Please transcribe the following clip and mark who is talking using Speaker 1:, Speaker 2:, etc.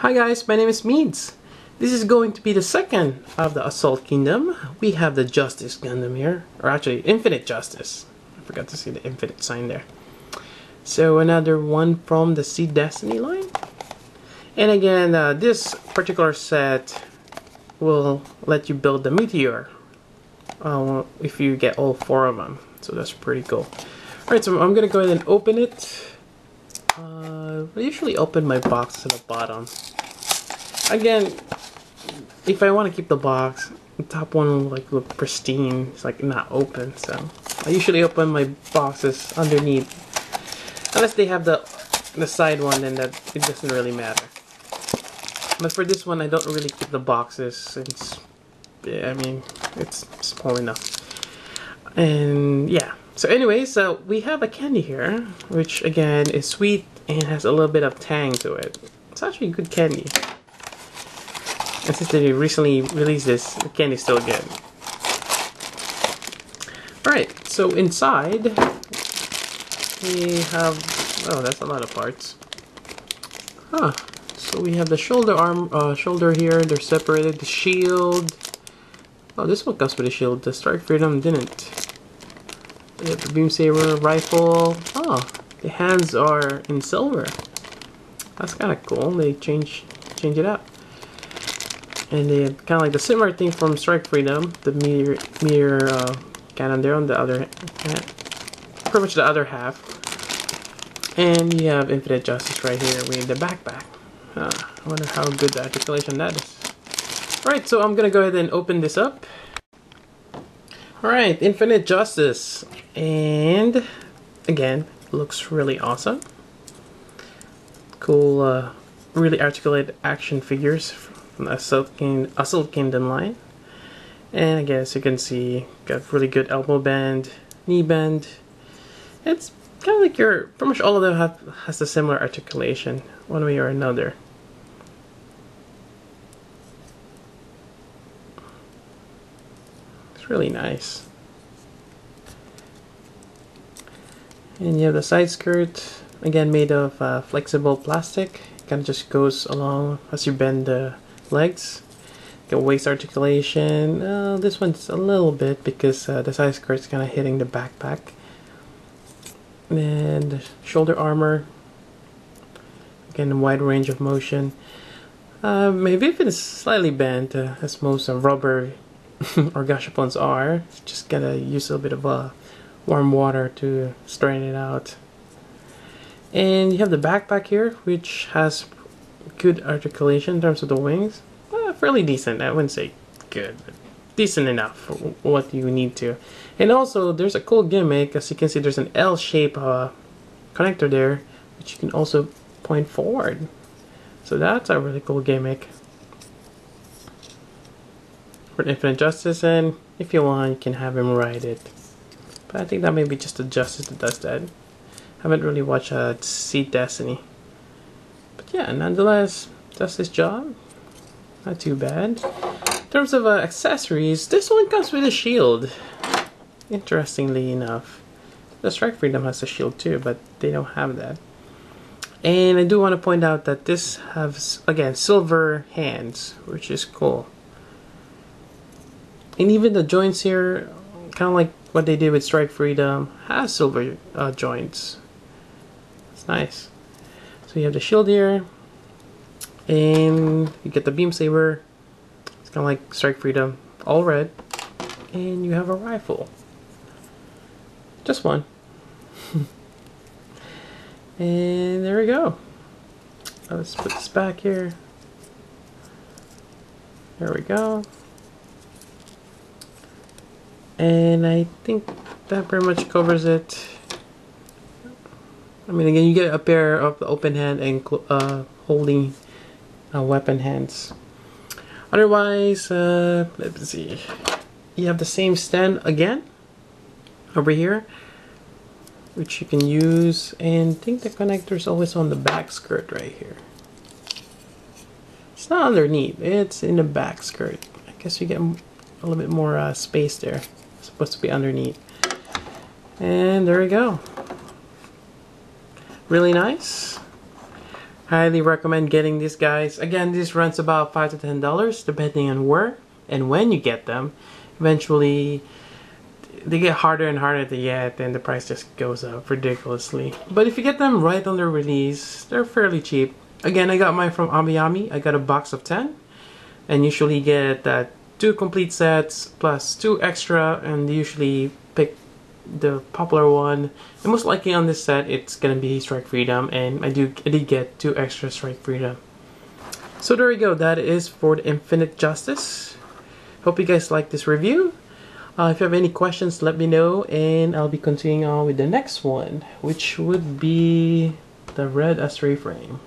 Speaker 1: Hi guys, my name is Meads. This is going to be the second of the Assault Kingdom. We have the Justice Gundam here, or actually Infinite Justice. I forgot to see the Infinite sign there. So another one from the Seed Destiny line. And again, this particular set will let you build the Meteor if you get all 4 of them. So that's pretty cool. Alright, so I'm going to go ahead and open it. I usually open my box at the bottom. Again, if I want to keep the box, the top one will like look pristine. It's like not open, so I usually open my boxes underneath. Unless they have the side one, then that it doesn't really matter. But for this one, I don't really keep the boxes since, I mean, it's small enough. And yeah. So anyways, we have a candy here, which again is sweet and has a little bit of tang to it. It's actually good candy. And since they recently released this, the candy's still good. Alright, so inside we have, oh, that's a lot of parts. Huh. So we have the shoulder here, they're separated, the shield. Oh, this one comes with a shield, the Strike Freedom didn't. We have the Beam Saber rifle. Oh, the hands are in silver. That's kind of cool. They change it up, and they have kind of like the similar thing from Strike Freedom. The meteor cannon there on the other, pretty much the other half. And you have Infinite Justice right here with the backpack. I wonder how good the articulation that is. Alright, so I'm gonna go ahead and open this up. Alright, Infinite Justice. And again, looks really awesome. Cool, really articulated action figures from the Assault Kingdom line. And again, as you can see, got really good elbow band, knee bend. It's kind of like pretty much all of them has a similar articulation, one way or another. It's really nice. And you have the side skirt, again made of flexible plastic. Kind of just goes along as you bend the legs. Got waist articulation. This one's a little bit because the side skirt's kind of hitting the backpack. And shoulder armor. Again, a wide range of motion. Maybe if it is slightly bent, as most rubber or gashapons are, just gotta use a little bit of warm water to straighten it out. And you have the backpack here, which has good articulation in terms of the wings. Fairly decent. I wouldn't say good, but decent enough for what you need to. And also, there's a cool gimmick. As you can see, there's an L-shaped connector there, which you can also point forward. So that's a really cool gimmick for Infinite Justice, and if you want, you can have him ride it. But I think that may be just the Justice that does that. Haven't really watched Seed Destiny. But yeah, nonetheless, does his job. Not too bad. In terms of accessories, this one comes with a shield. Interestingly enough. The Strike Freedom has a shield too, but they don't have that. And I do want to point out that this has, again, silver hands, which is cool. And even the joints here, kind of like what they did with Strike Freedom, has silver joints. It's nice. So you have the shield here, and you get the Beam Saber. It's kind of like Strike Freedom, all red. And you have a rifle. Just one. And there we go. Let's put this back here. There we go. And I think that pretty much covers it. I mean, again, you get a pair of the open hand and holding weapon hands. Otherwise, let's see. You have the same stand again over here, which you can use. And I think the connector is always on the back skirt right here. It's not underneath, it's in the back skirt. I guess you get a little bit more space there. It's supposed to be underneath. And there we go. Really nice. Highly recommend getting these guys. Again, this runs about $5 to $10 depending on where and when you get them. Eventually, they get harder and harder to get, and the price just goes up ridiculously. But if you get them right on their release, they're fairly cheap. Again, I got mine from Amiyami. I got a box of 10, and usually get 2 complete sets plus 2 extra, and usually pick the popular one. And most likely on this set, it's gonna be Strike Freedom, and I did get 2 extra Strike Freedom. So there we go. That is for the Infinite Justice. Hope you guys like this review. If you have any questions, let me know, and I'll be continuing on with the next one, which would be the Red Astray Frame.